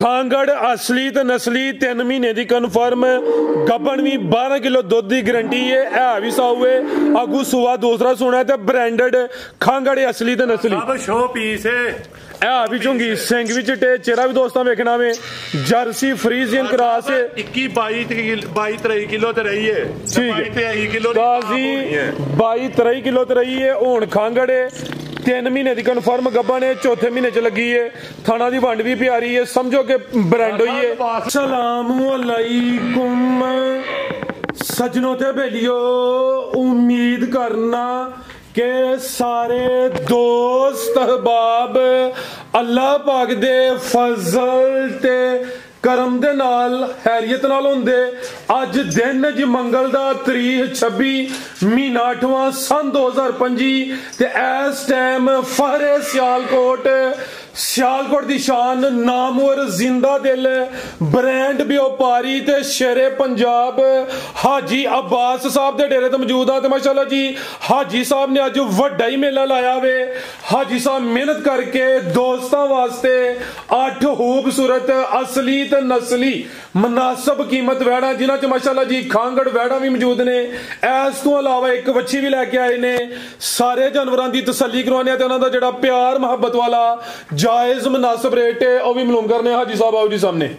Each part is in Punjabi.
खांगड़ असली ते नस्ली 3 महीने की कन्फर्म गब्बन भी 12 किलो दुध की गारंटी है भी साऊ है अगू सुआ दूसरा सुना है ब्रांडेड खांगड़ असली ते नस्ली शो पीस है भी चुंगी सिंह भी चिट्टे चेहरा भी दोस्तों वेखना में जर्सी फ्रीजियन क्रॉस 21-22-23 किलो ते रही है ठीक है 22-23 किलो ते रही है हुण खांगड़ 3 महीने की कन्फर्म गब्बा ने चौथे महीने च लगी है थाना की वंड भी प्यारी है समझो कि ब्रांड हुई है। सलाम अलैकुम सजनों ते बेलियो उम्मीद करना के सारे दोस्त अहबाब अल्लाह पाक दे फजल ते करम दे नाल हैरियत नाल होंदे अज दिन ज मंगल दा तारीख 26 महीना 8वां सन 2025 ते इस टाइम फहरे सियालकोट दी शान नामवर जिंदा दिल ब्रांड व्यापारी ते शेरे पंजाब हाजी अब्बास साहब दे डेरे ते मौजूद आ ते माशाल्लाह जी हाजी साहब ने अज वड्डा ही मेला लाया वे। हाजी साहब मेहनत करके दोस्तां वास्ते 8 खूबसूरत असली ते नस्ली मुनासिब कीमत वैड़ा जिन्हां च माशाल्लाह जी खांगड़ वैड़ा भी मौजूद ने इस तो अलावा एक बच्ची भी लैके आए ने सारे जानवरां दी तसल्ली करवाने ते उन्हां दा जेड़ा प्यार मोहब्बत वाला जायज मुनासिब रेट है वह भी मालूम करने हाजी साहब आओ जी सामने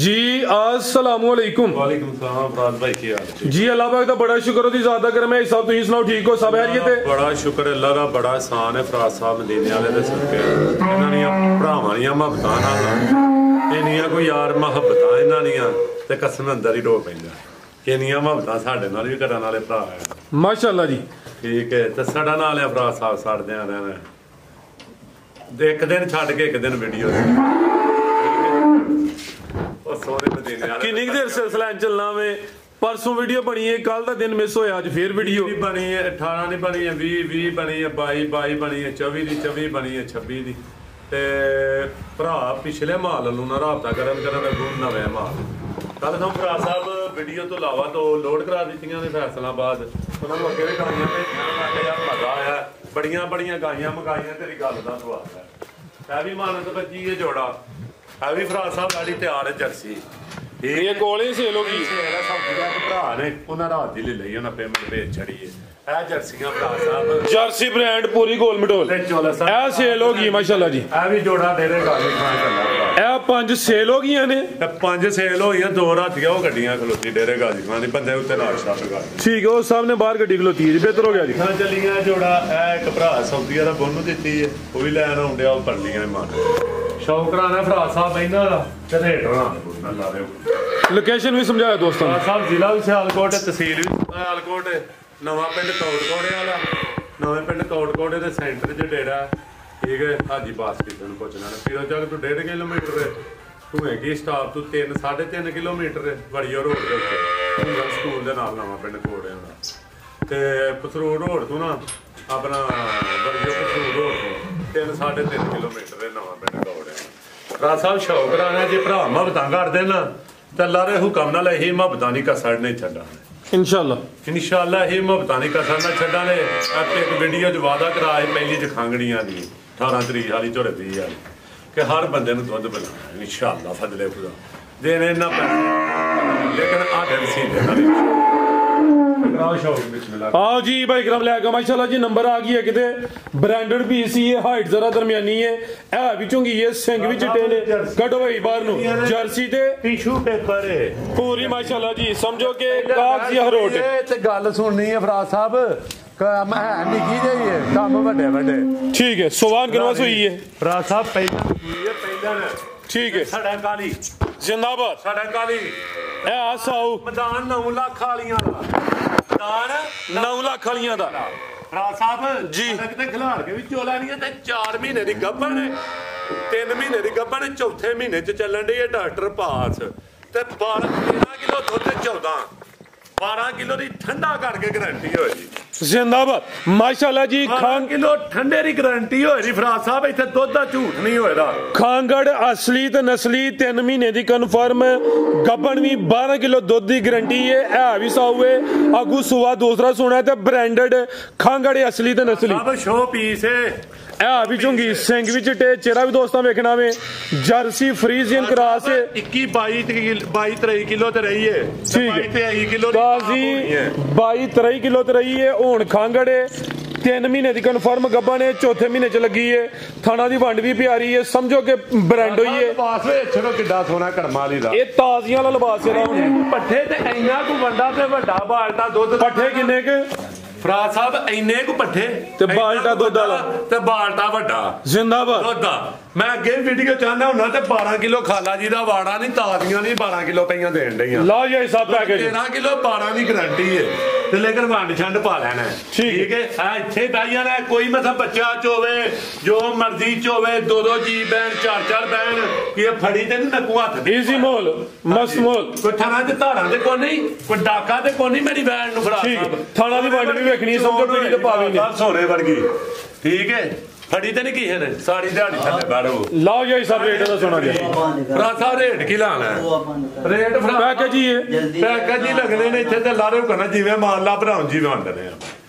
जी अस्सलाम वालेकुम। वालेकुम सलाम फराज भाई की हाल है जी अल्लाह पाक दा बड़ा शुक्र होती ज़ात दा करम है साहब तुसीं सुनाओ ठीक हो सब हैरियत है बड़ा शुक्र अल्लाह दा बड़ा एहसान है फराज साहब मदीने वाले दे सदके इन्हां दी भरावां दी मोहब्बतां नाल इन्नियां कोई यार मोहब्बतां इन्हां दी ते कसम अंदर ही डो पैंदा इन्नियां मोहब्बतां साडे नाल भी करन वाले भरा है माशाअल्लाह जी ठीक है ते साडा नाल है फराज साहब साडदे रहना एक दिन छड़ के एक दिन वीडियो किन्नी देर सिलसिला चलना वे परसों वीडियो बनी है कल का दिन मिस होया अज फिर वीडियो बनी है 18 नहीं बनी है 20 बनी है 22 बनी है 24 बनी है 26 दी ते भरा पिछले माल ना राबता करन नवे माल कल तुम भरा साहब वीडियो तो इलावा तो लोड करा दी ने फैसलाबाद उन्होंने अगे भी गाइयां भेजियां यार मजा आया बड़िया गाइयां मंगाइयां तेरी गल का स्वाद है भी मानत बची है जोड़ा है भी फराज साहब गाड़ी तैयार है जर्सी ये कोल ही सेल होगी भरा ने उन्हें रात ही ले ली उन्हें पेमेंट भेज छड़ी है जर्सियां भरा साहब जर्सी ब्रांड पूरी गोल मटोल ए सेल होगी माशाल्लाह जी ए भी जोड़ा डेरे गाली खान चला ए 5 सेल हो गई ने 5 सेल हो गई 2 रातियां वो गड्डियां खलोती डेरे गाली खान दी बंदे उत्ते नाल शॉप कर ठीक है उस साहब ने बाहर गड्डी खलोती है बेहतर हो गया जी हां चलियां जोड़ा ए एक भरा सऊदी दा बोनू दित्ती है वो भी लैन आउंदे आ परलियां मान शौक कराना फराज साहब इन्हां दा ते रेट ना ला दे लोकेशन भी समझाया दोस्तों साहब जिला भी सियालकोट तहसील भी सियालकोट नवा पिंड कौटकोड़े वाला नवे पिंड कौटकोड़े के सेंटर च डेरा ठीक है हाजी बास्केट पहुंचना फिर जग तू 1.5 किलोमीटर धुएं की स्टाप तू 3-3.5 किलोमीटर बड़िया रोड के उत्ते स्कूल के नाल नवा पिंड कोड़े ते पसरूर रोड तू ना अपना बड़िया पसरूर रोड तो 3-3.5 किलोमीटर नवा पिंड कौड़े राज साहब शौक राना जे भरा मोहब्बतां करदे ना ते अल्लाह दे हुक्म नाल यही मोहब्बतां नहीं कसर नहीं छड्डा इंशाअल्लाह यही मोहब्बतां नहीं कसर ना छड्डा ने एक वीडियो च वादा कराए पहली च खांगड़ियां दी 18 तरीक वाली झोड़े 20 वाली कि हर बंदे नूं दुध पिलाना इंशाअल्लाह फजले खुदा देने ना पैसे लेकिन आधे सीधे नाल आओ जी भाई करम लैगा माशाल्लाह जी नंबर आ गई है किते ब्रांडेड पीस ही है हाइट जरा दरमियानी है भी चुंगी है सिंह भी चिट्टे ने कटो भाई बाहर नु जर्सी ते टिश्यू पेपर है पूरी माशाल्लाह जी समझो के कागजी अखरोट ते गल सुननी है फराज साहब काम है निकी जही है काम बड़े ठीक है सुभान किनवास हुई है फराज साहब पहला ठीक है साडा काली जिंदाबाद साडा काली ए आसाओ मैदान 9 लाख वालियां दा मैदान 9 लाख वालियां दा फराज साहब जी ते खिलाड़ के भी चोला नहीं है ते 4 महीने दी गब्बन है 3 महीने दी गब्बन चौथे महीने च चलन दी है डॉक्टर पास ते 12-13 किलो दुध 12 किलो दी ठंडा करके गारंटी होई जी जिंदाबाद माशाल्लाह जी खान किलो ठंडे दी गारंटी होई जी फराज साहब इत्थे दुध दा झूठ नहीं होएदा खांगड़ असली ते नस्ली 3 महीने दी कन्फर्म गब्बन भी 12 किलो दुध दी गारंटी है भी साऊ है अगू सुआ दूसरा सुना है ते ब्रांडेड खांगड़ असली ते नस्ली सब शो पीस है ਇਹ ਵੀ ਝੁੰਗੀ ਸਿੰਘ ਵੀ ਚਿੱਟੇ ਚਿਹਰਾ ਵੀ ਦੋਸਤਾਂ ਵੇਖਣਾ ਵੇ ਜਰਸੀ ਫਰੀਜ਼ੀਅਨ ਕਰਾਸ 21 22 ਕਿਲੋ ਤੇ ਰਹੀ ਹੈ ਠੀਕ ਹੈ 23 ਕਿਲੋ ਤਾਜ਼ੀ 22 23 ਕਿਲੋ ਤੇ ਰਹੀ ਹੈ ਹੁਣ ਖਾਂਗੜੇ 3 ਮਹੀਨੇ ਦੀ ਕਨਫਰਮ ਗੱਭਾ ਨੇ ਚੌਥੇ ਮਹੀਨੇ ਚ ਲੱਗੀ ਹੈ ਥਾਣਾ ਦੀ ਵੰਡ ਵੀ ਪਿਆਰੀ ਹੈ ਸਮਝੋ ਕਿ ਬ੍ਰਾਂਡ ਹੋਈ ਹੈ ਲਿਬਾਸ ਵੇਖ ਛੜੋ ਕਿੱਡਾ ਸੋਹਣਾ ਕਰਮਾ ਵਾਲੀ ਦਾ ਇਹ ਤਾਜ਼ੀਆਂ ਵਾਲਾ ਲਿਬਾਸ ਇਹਦਾ ਹੁਣ ਪੱਠੇ ਤੇ ਇੰਨਾ ਕੁ ਵੱਡਾ ਤੇ ਵੱਡਾ ਬਾਲਟਾ ਦੁੱਧ ਪੱਠੇ ਕਿੰਨੇ ਕੁ ਫਰਾਦ ਸਾਹਿਬ ਇੰਨੇ ਕੁ ਪੱਠੇ ਤੇ ਬਾਲਟਾ ਦੁੱਧ ਵਾਲਾ ਤੇ ਬਾਲਟਾ ਵੱਡਾ ਜ਼ਿੰਦਾਬਾਦ ਦੁੱਧ ਦਾ ਮੈਂ ਅੱਗੇ ਵੀਡੀਓ ਚਾਹੁੰਦਾ ਹੁੰਦਾ ਤੇ 12 ਕਿਲੋ ਖਾਲਾ ਜੀ ਦਾ ਵਾੜਾ ਨਹੀਂ ਤਾਜ਼ੀਆਂ ਨਹੀਂ 12 ਕਿਲੋ ਪਈਆਂ ਦੇਣ ਡਈਆਂ ਲਓ ਜੀ ਸਭ ਪੈਕੇਜ 13 ਕਿਲੋ 12 ਦੀ ਗਾਰੰਟੀ ਹੈ ਤੇ ਲੇਕਿਨ ਵੰਡ ਛੰਡ ਪਾ ਲੈਣਾ ਠੀਕ ਹੈ ਆ ਇੱਥੇ ਬਾਈਆਂ ਨੇ ਕੋਈ ਮਤਲਬ ਬੱਚਾ ਚੋਵੇ ਜੋ ਮਰਜ਼ੀ ਚੋਵੇ ਦੋ ਜੀ ਬੈਣ ਚਾਰ ਬੈਣ ਕਿ ਇਹ ਫੜੀ ਤੇ ਨਹੀਂ ਨੱਕੂ ਹੱਥ ਦੇ ਈਜ਼ੀ ਮੋਲ ਮਸਤ ਮੋਲ ਕੋਈ ਥਾਣਾ ਤੇ ਧਾਰਾਂ ਤੇ ਕੋਈ ਨਹੀਂ ਕੋਈ ਡਾਕਾ ਤੇ ਕੋਈ ਨਹੀਂ ਮੇਰੀ ਬੈਣ ਨੂੰ ਫੜਾ ਠੀਕ ਥਾਣਾ ਦੀ ਵੰਡ ਵੀ ਵੇਖਣੀ ਸਮਝੋ ਪੀੜੀ ਤੇ ਪਾਵੇ ਨੇ ਸੋਨੇ ਵਰਗੀ ਠੀਕ ਹੈ ਫੜੀ ਤੇ ਨਹੀਂ ਕੀ ਹੈ ਸਾਰੀ ਦਿਹਾੜੀ ਥੱਲੇ ਬੈਠੋ ਲਓ ਜੀ ਸਭ ਰੇਟ ਦਾ ਸੁਣਾ ਜੀ ਫਰਾਸਾ ਰੇਟ ਕੀ ਲਾਣਾ ਰੇਟ ਪੈਕੇਜ ਹੀ ਹੈ ਪੈਕੇਜ ਹੀ ਲੱਗਣੇ ਨੇ ਇੱਥੇ ਤੇ ਲਾਰੇ ਕਰਨਾ ਜਿਵੇਂ ਮਾਨ ਲਾ ਭਰਾਉਂ ਜੀ ਵੰਡਦੇ ਆ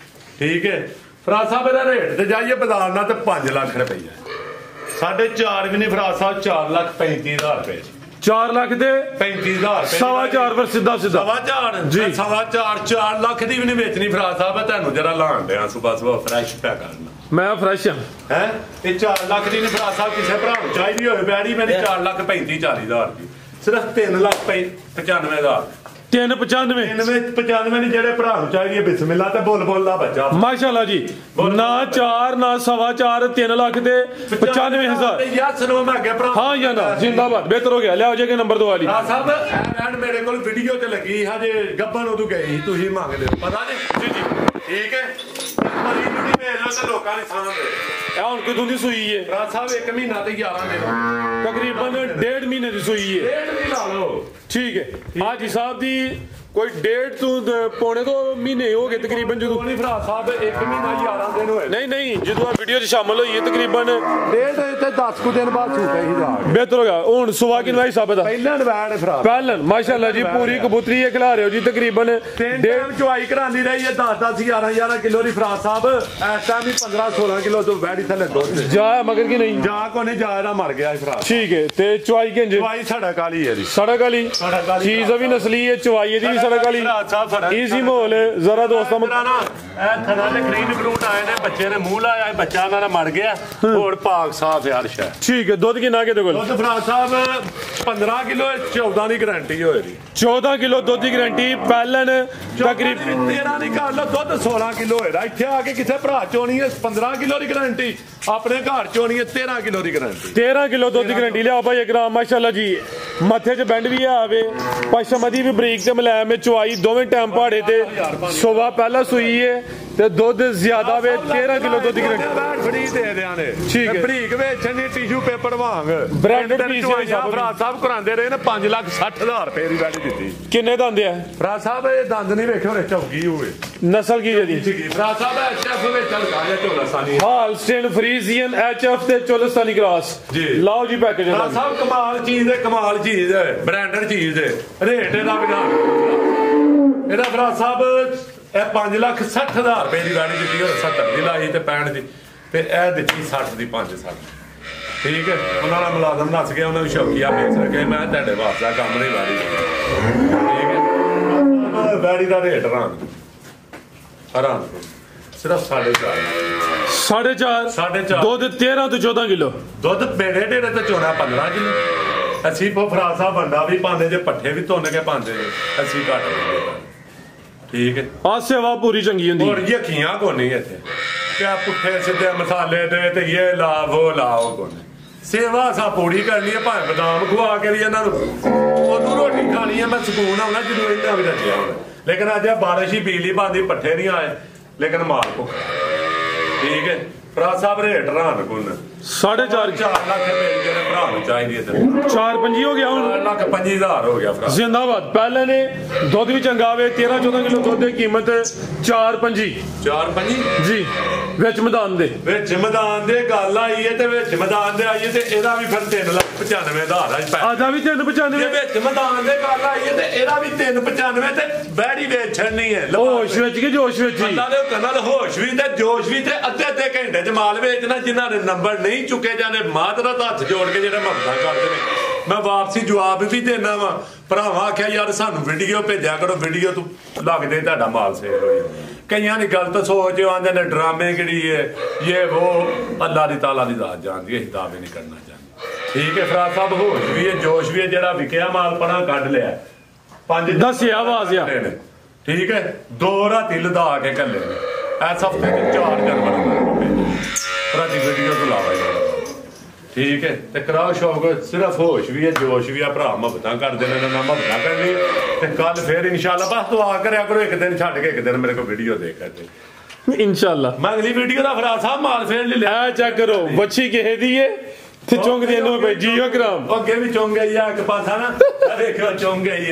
ਠੀਕ ਹੈ ਫਰਾਸਾ ਮੇਰਾ ਰੇਟ ਤੇ ਜਾਈਏ ਬਾਜ਼ਾਰ ਨਾਲ ਤੇ 5 ਲੱਖ ਰੁਪਈਆ 4.5 ਵੀ ਨਹੀਂ ਫਰਾਸਾ 4,35,000 ਰੁਪਏ 4 ਲੱਖ ਦੇ 35,000 4.5 ਫਿਰ ਸਿੱਧਾ 4.5 ਜੀ 4 ਲੱਖ ਦੀ ਵੀ ਨਹੀਂ ਵੇਚਣੀ ਫਰਾਦ ਸਾਹਿਬ ਤੁਹਾਨੂੰ ਜਰਾ ਲਾਣ ਦਿਆਂ ਸੁਬਾ ਫਰੈਸ਼ ਪਿਆ ਕਰਨਾ ਮੈਂ ਫਰੈਸ਼ ਹਾਂ ਹੈ ਇਹ 4 ਲੱਖ ਦੀ ਨਹੀਂ ਫਰਾਦ ਸਾਹਿਬ ਕਿਸੇ ਭਰਾ ਨੂੰ ਚਾਹੀਦੀ ਹੋਵੇ ਬੈੜੀ ਮੇਰੀ 4,35,40,000 ਦੀ ਸਿਰਫ 3,95,000 395 ਨਹੀਂ ਜਿਹੜੇ ਭਰਾ ਨੂੰ ਚਾਹੀਦੀ ਹੈ ਬਿਸਮਿਲ੍ਲਾ ਤੇ ਬੋਲ ਦਾ ਬੱਚਾ ਮਾਸ਼ਾਅੱਲਾ ਜੀ ਨਾ 4 ਨਾ 4.5 3 ਲੱਖ ਦੇ 95,000 ਯਾਰ ਸੁਣੋ ਮੈਂ ਅੱਗੇ ਭਰਾ ਹਾਂ ਜਾਂ ਨਾ ਜ਼ਿੰਦਾਬਾਦ ਬਿਹਤਰ ਹੋ ਗਿਆ ਲਿਆਓ ਜੇ ਕਿ ਨੰਬਰ 2 ਵਾਲੀ ਹਾਂ ਸਾਹਿਬ ਐਡ ਮੇਰੇ ਕੋਲ ਵੀਡੀਓ ਤੇ ਲੱਗੀ ਹਜੇ ਗੱਬਨ ਉਦੋਂ ਗਈ ਤੁਸੀਂ ਮੰਗਦੇ ਹੋ ਪਤਾ ਨਹੀਂ ਜੀ ਠੀਕ ਹੈ ਮਰੀ ਨੂੰ ਵੇਖ ਲਓ ਤੇ ਲੋਕਾਂ ਨੇ ਸਾਹਮਣੇ ਇਹ ਹੁਣ ਕਿਦੋਂ ਦੀ ਸੂਈ ਹੈ ਰਾਜ ਸਾਹਿਬ 1 ਮਹੀਨਾ ਤੇ 11 ਦਿਨ ਤਕਰੀਬਨ 1.5 ਮਹੀਨੇ ਦੀ ਸੂਈ ਹੈ ਡੇਢ ਵੀ ਲਾ ਲਓ ਠੀਕ ਹੈ ਹਾਜੀ ਸਾਹਿਬ ਦੀ ਕੋਈ 1.5 ਤੋਂ ਪੌਣੇ 2 ਮਹੀਨੇ ਹੋ ਗਏ ਤਕਰੀਬਨ ਜਦੋਂ ਨਹੀਂ ਭਰਾ ਸਾਹਿਬ 1 ਮਹੀਨਾ 11 ਦਿਨ ਹੋਏ ਨਹੀਂ ਜਦੋਂ ਆ ਵੀਡੀਓ 'ਚ ਸ਼ਾਮਲ ਹੋਈ ਹੈ ਤਕਰੀਬਨ ਡੇਢ ਤੇ 10 ਕੁ ਦਿਨ ਬਾਅਦ ਛੂਟੇ ਹੀ ਜਾ ਬਿਹਤਰ ਹੋ ਗਿਆ ਹੁਣ ਸੁਵਾ ਕਿਨਵਾਈ ਸਾਹਿਬ ਦਾ ਪਹਿਲਾਂ ਨਵੈਣ ਭਰਾ ਪਹਿਲਾਂ ਮਾਸ਼ਾਅੱਲਾ ਜੀ ਪੂਰੀ ਕਬੂਤਰੀ ਇਹ ਖਿਲਾ ਰਹੇ ਹੋ ਜੀ ਤਕਰੀਬਨ ਡੇਢ ਚੁਆਈ ਕਰਾਂਦੀ ਰਹੀ ਹੈ 10 11 ਕਿਲੋ ਦੀ ਫਰਾਦ ਸਾਹਿਬ ਇਸ ਟਾਈਮ ਵੀ 15 16 ਕਿਲੋ ਤੋਂ ਵੈੜੀ ਥੱਲੇ ਦੁੱਧ ਜਾ ਮਗਰ ਕੀ ਨਹੀਂ ਜਾ ਕੋ ਨਹੀਂ ਜਾ ਇਹਦਾ ਮਰ ਗਿਆ ਫਰਾਦ ਠੀਕ ਹੈ ਤੇ ਚੁਆਈ ਕਿੰਜ ਚੁਆਈ ਸੜਕ ਵਾਲੀ ਹੈ ਜੀ ਸੜਕ ਵਾਲੀ ਚੀਜ਼ ਵੀ ਨਸਲੀ ਹੈ ਚੁਆਈ ਦੀ ਵੀ ਸੜਕ ਵਾਲੀ ਈਜ਼ੀ ਮਾਹੌਲ ਜ਼ਰਾ ਦੋਸਤਾਂ ਇਹ ਥਣਾ ਦੇ ਗ੍ਰੀਨ ਫਰੂਟ ਆਏ ਨੇ ਬੱਚੇ ਨੇ ਮੂੰਹ ਲਾਇਆ ਇਹ ਬੱਚਾ ਉਹਨਾਂ ਦਾ ਮਰ ਗਿਆ ਹੋਰ ਪਾਕ ਸਾਫ ਯਾਰ ਸ਼ਾ ਠੀਕ ਹੈ ਦੁੱਧ ਕਿੰਨਾ ਕਿਤੇ ਕੋਲ ਦੁੱਧ ਫਰਾਦ ਸਾਹਿਬ 15 ਕਿਲੋ 14 ਦੀ ਗਾਰੰਟੀ ਹੋਏਗੀ 14 ਕਿਲੋ ਦੁੱਧ ਦੀ ਗਾਰੰਟੀ ਪਹਿਲਨ ਤਕਰੀਬਨ 13 ਦੀ ਕਰ ਲਓ ਦੁੱਧ 16 ਕਿਲੋ ਹੋਏਗਾ ਇੱਥੇ ਆ ਕੇ ਕਿਸੇ ਭਰਾ ਚੋਣੀ ਹੈ 15 ਕਿਲੋ ਦੀ ਗਾਰੰਟੀ ਆਪਣੇ ਘਰ ਚੋਣੀ ਹੈ 13 ਕਿਲੋ ਦੀ ਗਾਰੰਟੀ 13 ਕਿਲੋ ਦੁੱਧ ਦੀ ਗਾਰੰਟੀ ਲਿਆਓ ਭਾਈ ਇਕਰਾਮ ਮਾਸ਼ਾਅੱਲਾ ਜੀ ਮੱਥੇ 'ਚ ਬੈਂਡ ਵੀ ਆਵੇ ਪਸ਼ਮਦੀ ਵੀ ਬਰੀਕ ਤੇ ਮਲਾਇਮ ਵਿੱਚ ਚੁਆਈ ਦੋਵੇਂ ਟਾਈਮ ਪਹਾੜੇ ਤੇ ਸੁਬਾ ਪਹਿਲਾਂ ਸੂਈ ਹੈ ਤੇ ਦੁੱਧ ਜ਼ਿਆਦਾ ਵੇ 13 ਕਿਲੋ ਦੁੱਧ ਦੀ ਗਾਰੰਟੀ ਫੜੀ ਦੇ ਦਿਆਂ ਨੇ ਠੀਕ ਹੈ ਬਰੀਕ ਵੇਚਣੀ ਟਿਸ਼ੂ ਪੇਪਰ ਵਾਂਗ ਬ੍ਰਾਂਡਡ ਪੀਸ ਭਰਾ ਸਾਹਿਬ ਕਰਾਉਂਦੇ ਰਹੇ ਨੇ 5,60,000 ਰੁਪਏ ਦੀ ਵੈਡੀ ਦਿੱਤੀ ਕਿੰਨੇ ਦੰਦ ਆ ਭਰਾ ਸਾਹਿਬ ਇਹ ਦੰਦ ਨਹੀਂ ਵੇਖਿਓ ਰੇ ਚੌਕੀ ਹੋਵੇ ਨਸਲ ਕੀ ਜਦੀ ਭਰਾ ਸਾਹਿਬ ਐਚਐਫ ਵਿੱਚ ਚੱਲ ਗਿਆ ਝੋਲਾਸਾਨੀ ਹਾਲਸਟੇਨ ਫਰੀਜ਼ੀਅਨ ਐਚਐਫ ਤੇ ਚੋਲਸਤਾਨੀ ਕ੍ਰਾਸ ਜੀ ਲਾਓ ਜੀ ਪੈਕੇਜ ਭਰਾ ਸਾਹਿਬ ਕਮਾਲ ਚੀਜ਼ ਹੈ ਬ੍ਰਾਂਡਡ ਚੀਜ਼ ਹੈ ਰੇਟ ਇਹਦਾ ਵਿਧਾਨ ਇਹਦਾ ਭਰਾ ਸਾਹਿਬ ਇਹ 5,60,000 ਰੁਪਏ ਦੀ ਵੈਡੀ ਦਿੱਤੀ ਹੋਰ 70 ਦੀ ਲਾਈ ਤੇ 65 ਦੀ ਤੇ ਇਹ ਦਿੱਤੀ 60 ਦੀ 5,60 ਠੀਕ ਹੈ ਉਹਨਾਂ ਦਾ ਮੁਲਾਜ਼ਮ ਨੱਸ ਗਿਆ ਉਹਨਾਂ ਨੂੰ ਸ਼ੌਕੀਆ ਵੇਚ ਸਕੇ ਮੈਂ ਤੁਹਾਡੇ ਵਾਸਤੇ ਕੰਮ ਨਹੀਂ ਵਾਰੀ ਠੀਕ ਹੈ ਵੈਡੀ ਦਾ ਰੇਟ ਆਰਾਮ ਸਿਰਫ 4.5 ਦੁੱਧ 13 ਤੋਂ 14 ਕਿਲੋ ਦੁੱਧ ਬੇੜੇ ਢੇੜੇ ਤੇ ਚੋਣਾ 15 ਕਿਲੋ ਅਸੀਂ ਫਰਾਸਾ ਬੰਦਾ ਵੀ ਪਾਉਂਦੇ ਜੇ ਪੱਠੇ ਵੀ ਧੁੰਨ ਕੇ ਪਾਉਂਦੇ ਜੇ ਅਸੀਂ ਘੱਟ ਦਿੰਦੇ ਠੀਕ ਹੈ ਆ ਸੇਵਾ ਪੂਰੀ ਚੰਗੀ ਹੁੰਦੀ ਹੋਰ ਯਕੀਆਂ ਕੋ ਨਹੀਂ ਇੱਥੇ ਕਿਆ ਪੁੱਠੇ ਸਿੱਧੇ ਮਸਾਲੇ ਦੇ ਤੇ ਇਹ ਲਾਵੋ ਕੋ ਨਹੀਂ ਸੇਵਾ ਸਾ ਪੂਰੀ ਕਰਨੀ ਹੈ ਭਾਵੇਂ ਬਦਾਮ ਖਵਾ ਕੇ ਵੀ ਇਹਨਾਂ ਨੂੰ ਉਹਨੂੰ ਰੋਟੀ ਖਾਣੀ ਹੈ ਮੈਂ ਸਕੂਨ ਆਉਣਾ ਜਦੋਂ ਇਹਨਾਂ ਵੀ ਰੱਜਿਆ ਹੋਵੇ ਲੇਕਿਨ ਅੱਜ ਬਾਰਿਸ਼ ਹੀ ਬਿਜਲੀ ਬਾਦੀ ਪੱਠੇ ਨਹੀਂ ਆਏ ਲੇਕਿਨ ਮਾਲ ਭੁੱਖ ਠੀਕ ਹੈ ਫਰਾ ਸਾਹਿਬ ਰੇਟ ਰਾਨ ਗੁਣ 4.5 ਲੱਖ ਰੁਪਏ ਜਿਹੜੇ ਭਰਾ ਨੂੰ ਚਾਹੀਦੀ ਹੈ 4.5 ਹੋ ਗਿਆ ਹੁਣ 4,25,000 ਹੋ ਗਿਆ ਭਰਾ ਜ਼ਿੰਦਾਬਾਦ। ਪਹਿਲੇ ਨੇ ਦੁੱਧ ਵੀ ਚੰਗਾ ਆਵੇ 13-14 ਕਿਲੋ ਦੁੱਧ ਦੀ ਕੀਮਤ 4.5 ਜੀ ਵਿੱਚ ਮੈਦਾਨ ਦੇ ਗੱਲ ਆਈ ਹੈ ਤੇ ਵਿੱਚ ਮੈਦਾਨ ਦੇ ਆਈਏ ਤੇ ਇਹਦਾ ਵੀ ਫਿਰ 3,95,000 ਆਦਾ ਵੀ 3.95 ਵਿੱਚ ਮੈਦਾਨ ਦੇ ਗੱਲ ਆਈ ਹੈ ਤੇ ਇਹਦਾ ਵੀ 3.95 ਤੇ ਬੈੜੀ ਵੇਚਣੀ ਹੈ ਹੋਸ਼ ਵਿੱਚ ਕਿ ਜੋਸ਼ ਵਿੱਚ ਹੀ ਨਾਲ ਹੋਸ਼ ਵੀ ਤੇ ਜੋਸ਼ ਵੀ ਤੇ ਅੱਧੇ ਘੰਟੇ ਚ ਮਾਲ ਵੇਚਣਾ ਜਿਨ੍ਹਾਂ ਦੇ ਨੰਬਰ ਨਹੀਂ ਚੁੱਕੇ ਜਾਂਦੇ ਮਾਤਰਾ ਦਾ ਹੱਥ ਜੋੜ ਕੇ ਜਿਹੜੇ ਮਦਦ ਕਰਦੇ ਨੇ ਮੈਂ ਵਾਪਸੀ ਜਵਾਬ ਵੀ ਦੇਣਾ ਵਾ ਭਰਾਵਾਂ ਆਖਿਆ ਯਾਰ ਸਾਨੂੰ ਵੀਡੀਓ ਭੇਜਿਆ ਕਰੋ ਵੀਡੀਓ ਤੋਂ ਲੱਗਦੇ ਤੁਹਾਡਾ ਮਾਲ ਸੇਲ ਹੋ ਜਾਏ ਕਈਆਂ ਦੀ ਗਲਤ ਸੋਚ ਆਉਂਦੇ ਨੇ ਡਰਾਮੇ ਕਿਹੜੀ ਹੈ ਇਹ ਉਹ ਅੱਲਾ ਦੀ ਤਾਲਾ ਦੀ ਜ਼ਾਤ ਜਾਣਦੀ ਹੈ ਦਾਅਵੇ ਨਹੀਂ ਕਰਨਾ ਚਾਹੁੰਦੇ ਠੀਕ ਹੈ ਫਰਾਦ ਸਾਹਿਬ ਹੋਸ਼ ਵੀ ਹੈ ਜੋਸ਼ ਵੀ ਹੈ ਜਿਹੜਾ ਵਿਕਿਆ ਮਾਲ ਪਣਾ ਕੱਢ ਲਿਆ 5 ਦੱਸਿਆ ਆਵਾਜ਼ ਆ ਠੀਕ ਹੈ 2 ਰਾਤੀ ਲਦਾ ਕੇ ਕੱਲੇ ਨੇ ਇਸ ਹਫਤੇ ਦੇ 4 ਜਨਵਰੀ ਪ੍ਰਤੀ ਵੀਡੀਓ ਤੋਂ ਲਾਵਾ ਠੀਕ ਹੈ ਤੇ ਕਰਾਓ ਸ਼ੌਕ ਸਿਰਫ ਹੋਸ਼ ਵੀ ਹੈ ਜੋਸ਼ ਵੀ ਆ ਭਰਾ ਮੁਹੱਬਤਾਂ ਕਰਦੇ ਨੇ ਨਾ ਮੁਹੱਬਤਾਂ ਕਰਨੀ ਤੇ ਕੱਲ ਫੇਰ ਇਨਸ਼ਾਅੱਲਾ ਬਸ ਦੁਆ ਕਰਿਆ ਕਰੋ ਇੱਕ ਦਿਨ ਛੱਡ ਕੇ ਇੱਕ ਦਿਨ ਮੇਰੇ ਕੋਲ ਵੀਡੀਓ ਦੇਖ ਕਰਦੇ ਇਨਸ਼ਾਅੱਲਾ ਮੈਂ ਅਗਲੀ ਵੀਡੀਓ ਦਾ ਫਰਾਦ ਸਾਹਿਬ ਮਾਲ ਫੇਰ ਲੈ ਲਿਆ ਚੈੱਕ ਕਰੋ ਬੱਚੀ ਕਿਸੇ ਦੀ ਏ ਤੇ ਚੁੰਗ ਦੇ ਨੂੰ ਭੇਜੀਓ ਕਰਾਮ ਅੱਗੇ ਵੀ ਚੁੰਗ ਗਈ ਆ ਇੱਕ ਪਾਸਾ ਨਾ ਦੇਖੋ ਚੁੰਗ ਗਈ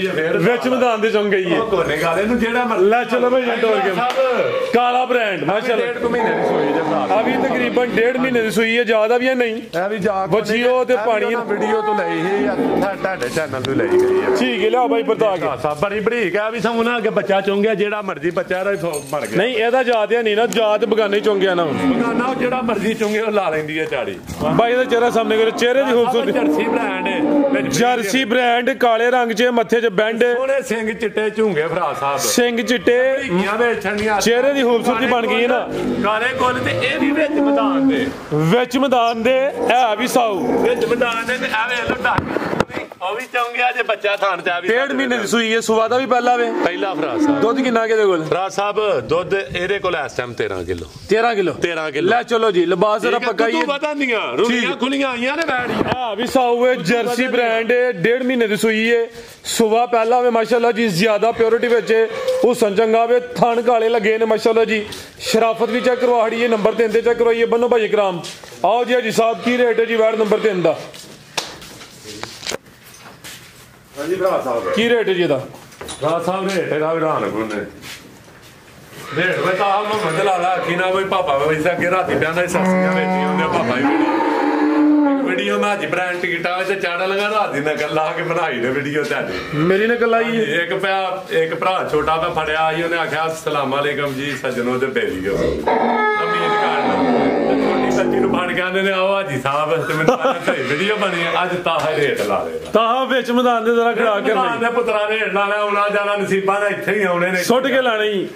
ਆ ਫੇਰ ਵਿੱਚ ਮੈਦਾਨ ਦੇ ਚੁੰਗ ਗਈ ਹੈ ਕੋਨੇ ਗੱਲ ਇਹਨੂੰ ਜਿਹੜਾ ਲੈ ਚਲੋ ਭਾਈ ਜੰਟ ਹੋਰ ਕੇ ਕਾਲਾ ਬ੍ਰਾਂਡ ਮਾਸ਼ਾਅੱਲਾ 1.5 ਮਹੀਨੇ ਦੀ ਸੂਈ ਜੇ ਭਰਾ ਅਭੀ ਤਕਰੀਬਨ 1.5 ਮਹੀਨੇ ਦੀ ਸੂਈ ਹੈ ਜ਼ਿਆਦਾ ਵੀ ਨਹੀਂ ਇਹ ਵੀ ਜਾ ਬੱਚੀ ਉਹ ਤੇ ਪਾਣੀ ਵੀਡੀਓ ਤੋਂ ਲਈ ਸੀ ਤੁਹਾਡੇ ਚੈਨਲ ਤੋਂ ਲਈ ਗਈ ਹੈ ਠੀਕ ਹੈ ਲਿਆਓ ਭਾਈ ਪਰਤਾ ਕੇ ਸਭ ਬੜੀ ਬਰੀਕ ਆ ਵੀ ਸਾਨੂੰ ਨਾ ਅੱਗੇ ਬੱਚਾ ਚੁੰਗਿਆ ਜਿਹੜਾ ਮਰਜ਼ੀ ਬੱਚਾ ਇਹਦਾ ਮਰ ਗਿਆ ਨਹੀਂ ਇਹਦਾ ਜਾਤ ਨਹੀਂ ਨਾ ਜਾਤ ਬਗਾਨੇ ਚੁੰਗਿਆ ਨਾ ਹੁਣ ਬਗਾਨਾ ਜਿਹੜਾ ਮਰਜ਼ੀ ਚੁੰਗੇ ਉਹ ਲਾ ਲੈਂਦੀ ਹੈ ਝਾੜੀ ਭਾਈ ਇਹਦਾ ਚਿਹਰਾ ਸਾਹਮਣੇ ਕਰੋ ਚਿਹਰੇ ਦੀ ਖੂਬਸੂਰਤੀ ਜਰਸੀ ਬ੍ਰਾਂਡ ਕਾਲੇ ਰੰਗ 'ਚ ਮੱਥੇ 'ਚ ਬੈਂਡ ਸੋਹਣੇ ਸਿੰਘ ਚਿੱਟੇ ਝੁੰਗੇ ਭਰਾ ਸਾਹਿਬ ਸਿੰਘ ਚਿੱਟੇ ਚਿਹਰੇ ਦੀ ਖੂਬਸੂਰਤੀ ਬਣ ਗਈ ਹੈ ਨਾ ਕਾਲੇ ਕੁੱਲ ਤੇ ਇਹ ਵੀ ਵਿੱਚ ਮੈਦਾਨ ਦੇ ਇਹ ਵੀ ਸਾਊ ਵਿੱਚ ਮੈਦਾਨ ਦੇ ਤੇ ਐਵੇਂ ਲੁੱਟਾ ਉਹ ਵੀ ਚੁੰਗਿਆ ਜੇ ਬੱਚਾ ਥਾਣ ਤੇ ਆ ਵੀ 1.5 ਮਹੀਨੇ ਦੀ ਸੂਈ ਹੈ ਸੁਵਾ ਦਾ ਵੀ ਪਹਿਲਾ ਵੇ ਪਹਿਲਾ ਫਰਾਜ਼ ਸਾਹਿਬ ਦੁੱਧ ਕਿੰਨਾ ਕਿਹਦੇ ਕੋਲ ਫਰਾਜ਼ ਸਾਹਿਬ ਦੁੱਧ ਇਹਦੇ ਕੋਲ ਇਸ ਟਾਈਮ 13 ਕਿਲੋ 13 ਕਿਲੋ ਲੈ ਚਲੋ ਜੀ ਲਿਬਾਸ ਜਰਾ ਪੱਕਾ ਹੀ ਪਤਾ ਨਹੀਂ ਰੁੜੀਆਂ ਖੁੱਲੀਆਂ ਆਈਆਂ ਨੇ ਬੈਠ ਆ ਵੀ ਸਾਊ ਹੈ ਜਰਸੀ ਬ੍ਰਾਂਡ ਹੈ 1.5 ਮਹੀਨੇ ਦੀ ਸੂਈ ਹੈ ਸੁਵਾ ਪਹਿਲਾ ਵੇ ਮਾਸ਼ਾਅੱਲਾ ਜੀ ਜ਼ਿਆਦਾ ਪਿਓਰਿਟੀ ਵਿੱਚ ਉਹ ਸੰਜੰਗਾ ਵੇ ਥਣ ਕਾਲੇ ਲੱਗੇ ਨੇ ਮਾਸ਼ਾਅੱਲਾ ਜੀ ਸ਼ਰਾਫਤ ਵੀ ਚੈੱਕ ਕਰਵਾੜੀਏ ਨੰਬਰ 3 ਤੇ ਚੈੱਕ ਕਰਵਾਈਏ ਬੰਨੋ ਭਾਈ ਇਕਰਾਮ ਆਓ ਜੀ ਸਾਹਿਬ ਕੀ ਰੇਟ ਹੈ ਜੀ ਵਾਰਡ ਨੰਬਰ 3 ਦਾ ਹਾਂਜੀ ਭਰਾ ਸਾਹਿਬ ਕੀ ਰੇਟ ਹੈ ਜੀ ਇਹਦਾ ਭਰਾ ਸਾਹਿਬ ਰੇਟ ਇਹਦਾ ਵੀ ਰਾਨ ਕੋਨੇ ਰੇਟ ਵੇ ਤਾਂ ਮੁਹੰਮਦ ਲਾਲਾ ਕੀ ਨਾ ਕੋਈ ਪਾਪਾ ਵੈਸਾ ਕਿ ਰਾਤੀ ਪਿਆਂਦਾ ਸਸਤੀਆਂ ਵੇਚੀਆਂ ਹੁੰਦੇ ਪਾਪਾ ਹੀ ਵੀਡੀਓ ਮੈਂ ਅੱਜ ਬ੍ਰਾਂਡ ਟਿਕਟਾਂ ਤੇ ਚਾੜਾ ਲਗਾ ਰਾਤ ਦੀ ਨਕਲ ਲਾ ਕੇ ਬਣਾਈ ਨੇ ਵੀਡੀਓ ਤੁਹਾਡੀ ਮੇਰੀ ਨਕਲ ਆਈ ਇੱਕ ਭਰਾ ਛੋਟਾ ਮੈਂ ਫੜਿਆ ਆਈ ਉਹਨੇ ਆਖਿਆ ਅਸਲਾਮ ਅਲੈਕਮ ਜੀ ਸੱਜਣੋ ਤੇ ਭੇਜੀ ਗਓ ਅਮੀਰ ਕਾਰਨ ਸੱਚੀ ਨੂੰ ਫੜ ਕੇ ਆਂਦੇ ਨੇ ਆਓ ਹਾਜੀ ਸਾਹਿਬ ਤੇ ਮੈਨੂੰ ਸਹੀ ਵੀਡੀਓ ਬਣੀ ਅੱਜ ਤਾਹਾ ਰੇਟ ਲਾ ਦੇ ਤਾਹਾ ਵਿੱਚ ਮੈਦਾਨ ਦੇ ਜ਼ਰਾ ਖੜਾ ਕੇ ਮੈਦਾਨ ਦੇ ਪੁੱਤਰਾ ਰੇਟ ਲਾ ਲੈ ਆਉਣਾ ਜਾਣਾ ਨਸੀਬਾਂ ਦਾ ਇੱਥੇ ਹੀ ਆਉਣੇ ਨੇ ਸੁੱਟ ਕੇ ਲਾਣੇ ਹੀ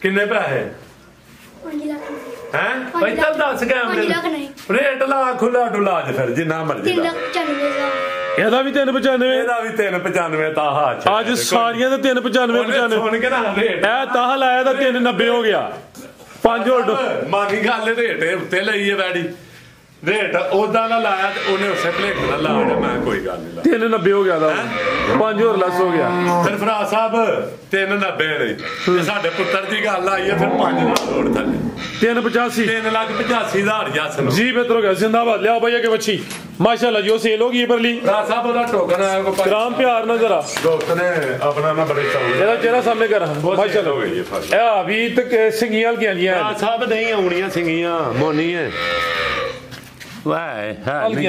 ਕਿੰਨੇ ਪੈਸੇ 5 ਲੱਖ ਹੈ ਭਾਈ ਚੱਲ ਦੱਸ ਗਿਆ ਰੇਟ ਲਾ ਖੁੱਲਾ ਡੁਲਾ ਅੱਜ ਫਿਰ ਜਿੰਨਾ ਮਰਜ਼ੀ 395,000 ਇਹਦਾ ਵੀ 395 ਇਹਦਾ ਵੀ 395 ਤਾਹਾ ਅੱਜ ਸਾਰੀਆਂ ਦਾ 395 ਸੁਣ ਕੇ ਨਾ ਰੇਟ ਇਹ ਤਾਹਾ ਲਾਇਆ ਤਾਂ 390 ਹੋ ਗਿਆ 5 ਹੋਰ ਮਾਨੀ ਗੱਲ ਰੇਟ ਉੱਤੇ ਲਈ ਹੈ ਬੈਡੀ ਰੇਟ ਉਦਾਂ ਦਾ ਲਾਇਆ ਤੇ ਉਹਨੇ ਉਸੇ ਭਲੇਖ ਨਾਲ ਲਾਇਆ ਮੈਂ ਕੋਈ ਗੱਲ ਨਹੀਂ ਲਾ 390 ਹੋ ਗਿਆ ਦਾ 5 ਹੋਰ ਲੈਸ ਹੋ ਗਿਆ ਫਿਰ ਭਰਾ ਸਾਹਿਬ 390 ਨਹੀਂ ਤੇ ਸਾਡੇ ਪੁੱਤਰ ਦੀ ਗੱਲ ਆਈ ਹੈ ਫਿਰ 5 ਦਾ ਲੋੜ ਥੱਲੇ 385 3,85,000 ਜੱਸ ਨੂੰ ਜੀ ਬਿਹਤਰ ਹੋ ਗਿਆ ਜ਼ਿੰਦਾਬਾਦ ਲਿਆਓ ਭਈਆ ਕੇ ਬੱਚੀ ਮਾਸ਼ਾਅੱਲਾ ਜੋ ਸੇਲ ਹੋ ਗਈ ਪਰਲੀ ਭਰਾ ਸਾਹਿਬ ਉਹਦਾ ਟੋਕਨ ਆਇਆ ਕੋ ਗ੍ਰਾਮ ਪਿਆਰ ਨਾ ਜ਼ਰਾ ਦੋਸਤ ਨੇ ਆਪਣਾ ਨਾ ਬੜੇ ਚਾਹੂ ਇਹਦਾ ਚਿਹਰਾ ਸਾਹਮਣੇ ਕਰ ਮਾਸ਼ਾਅੱਲਾ ਹੋ ਗਈ ਇਹ ਆ ਵੀ ਤੱਕ ਸਿੰਗੀਆਂ ਲਗੀਆਂ ਜੀਆਂ ਭਰਾ ਸਾਹਿਬ ਨਹੀਂ ਆਉਣੀਆਂ ਸਿੰਗੀਆਂ ਮੋਨੀ ਹੈ ਵਾਏ ਹਲਕੀ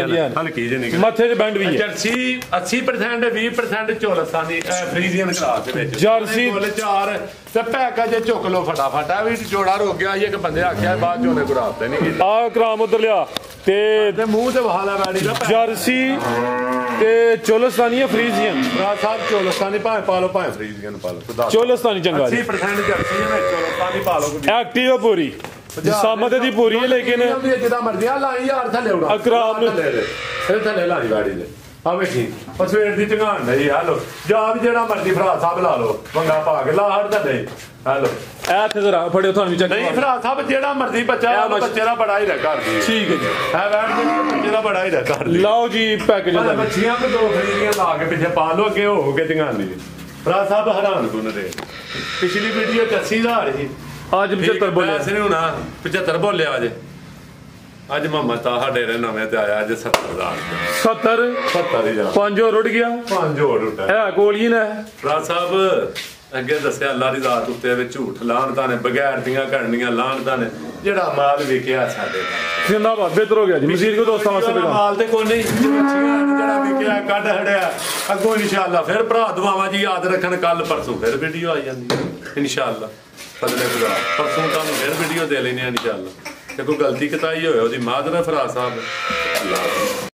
ਜਿਹੀ ਨਿਕਲ ਮੱਥੇ 'ਚ ਬੈਂਡ ਵੀ ਹੈ ਜਰਸੀ 80% 20% ਝੋਲਸਾਨੀ ਫਰੀਜ਼ੀਅਨ ਕਲਾਸ ਦੇ ਵਿੱਚ ਜਰਸੀ ਮੁੱਲ 4 ਤੇ ਪੈਕਾ ਜੇ ਚੁੱਕ ਲੋ ਫਟਾਫਟ ਆ ਵੀ ਜੋੜਾ ਰੁਕ ਗਿਆ ਇਹ ਇੱਕ ਬੰਦੇ ਆਖਿਆ ਬਾਅਦ ਚੋਂ ਨੇ ਗੁਰਾਤੇ ਨਹੀਂ ਕੀਤਾ ਆ ਕਰਾਮ ਉਧਰ ਲਿਆ ਤੇ ਮੂੰਹ ਤੇ ਵਹਾਲਾ ਬੈੜੀ ਦਾ ਜਰਸੀ ਤੇ ਚੋਲਸਤਾਨੀ ਫਰੀਜ਼ੀਅਨ ਭਰਾ ਸਾਹਿਬ ਚੋਲਸਤਾਨੀ ਭਾਵੇਂ ਪਾ ਲਓ ਭਾਵੇਂ ਫਰੀਜ਼ੀਅਨ ਪਾ ਲਓ ਚੋਲਸਤਾਨੀ ਚੰਗਾ 80% ਜਰਸੀ ਹੈ ਚੋਲਸਤਾਨੀ ਪਾ ਲਓ ਐਕਟਿਵ ਪੂਰੀ ਸਾਮਤ ਦੀ ਪੂਰੀ ਹੈ ਲੇਕਿਨ ਜਿੱਦਾਂ ਮਰਜ਼ੀ ਆ ਲਾਈ ਯਾਰ ਥੱਲੇ ਉਡਾ ਅਕਰਾਮ ਨੂੰ ਥੱਲੇ ਲਾਈ ਗਾੜੀ ਦੇ ਆ ਵੇਖੀ ਸਵੇਰ ਦੀ ਝੰਗਾਣ ਨਹੀਂ ਹਾਲੋ ਜਾਂ ਵੀ ਜਿਹੜਾ ਮਰਜ਼ੀ ਭਰਾ ਸਾਹਿਬ ਲਾ ਲਓ ਵੰਗਾ ਪਾ ਕੇ ਲਾ ਹੜ ਥੱਲੇ ਹਾਲੋ ਐ ਤੇ ਜ਼ਰਾ ਫੜਿਓ ਤੁਹਾਨੂੰ ਵੀ ਚੱਕ ਨਹੀਂ ਭਰਾ ਸਾਹਿਬ ਜਿਹੜਾ ਮਰਜ਼ੀ ਬੱਚਾ ਬੱਚੇ ਦਾ ਬੜਾ ਹੀ ਰਹਿ ਘਰ ਦੀ ਠੀਕ ਹੈ ਜੀ ਹੈ ਬੈਠ ਬੱਚੇ ਦਾ ਬੜਾ ਹੀ ਰਹਿ ਘਰ ਲਓ ਜੀ ਪੈਕੇਜ ਦਾ ਬੱਚੀਆਂ ਕੋ 2 ਫਰੀਆਂ ਲਾ ਕੇ ਪਿੱਛੇ ਪਾ ਲਓ ਅੱਗੇ ਹੋ ਕੇ ਝੰਗਾਣੀ ਭਰਾ ਸਾਹਿਬ ਹੈਰਾਨ ਗੁੰਨ ਦੇ ਪਿਛਲੀ ਵੀਡੀਓ 80,000 ਸੀ ਅੱਜ 75 ਬੋਲਿਆ ਨਹੀਂ ਹੋਣਾ 75 ਬੋਲਿਆ ਅਜੇ ਅੱਜ ਮਾਮਾ ਤਾਂ ਸਾਡੇ ਨੇ ਨਵੇਂ ਤੇ ਆਇਆ ਅੱਜ 70,000 70 70,000 5 ਹੋਰ ਉੱਡ ਗਿਆ 5 ਹੋਰ ਉੱਡਾ ਹੈ ਕੋਲ ਹੀ ਨਾ ਰਾਜ ਸਾਹਿਬ ਅੱਗੇ ਦੱਸਿਆ ਅੱਲਾ ਦੀ ਜ਼ਾਤ ਉੱਤੇ ਵਿੱਚ ਝੂਠ ਲਾਹਨਤਾਂ ਨੇ ਬਗੈਰ ਦੀਆਂ ਕਰਨੀਆਂ ਲਾਹਨਤਾਂ ਨੇ ਜਿਹੜਾ ਮਾਲ ਵਿਕਿਆ ਸਾਡੇ ਨਾਲ ਜ਼ਿੰਦਾਬਾਦ ਬਿਹਤਰ ਹੋ ਗਿਆ ਜੀ ਮਜ਼ੀਦ ਕੋ ਦੋਸਤਾਂ ਵਾਸਤੇ ਵਾਲਾ ਮਾਲ ਤੇ ਕੋਈ ਨਹੀਂ ਜਿਹੜਾ ਵਿਕਿਆ ਕੱਢ ਹੜਿਆ ਅੱਗੋਂ ਇਨਸ਼ਾਅੱਲਾ ਫਿਰ ਭਰਾ ਦੁਆਵਾਂ ਜੀ ਯਾਦ ਰੱਖਣ ਕੱਲ ਪਰਸੋਂ ਫਿਰ ਵੀਡੀਓ ਆ ਜਾਂਦੀ ਇਨਸ਼ਾਅੱਲਾ ਫਜ਼ਲੇ ਖੁਦਾ ਪਰਸੋਂ ਤੁਹਾਨੂੰ ਫਿਰ ਵੀਡੀਓ ਦੇ ਲੈਣੇ ਇਨਸ਼ਾਅੱਲਾ ਜੇ ਕੋਈ ਗਲਤੀ ਕਤਾਈ ਹੋਵੇ ਉਹਦੀ ਮਾਜ਼ਰਤ ਫਰਾ ਸਾਹਿਬ ਅੱਲਾਹ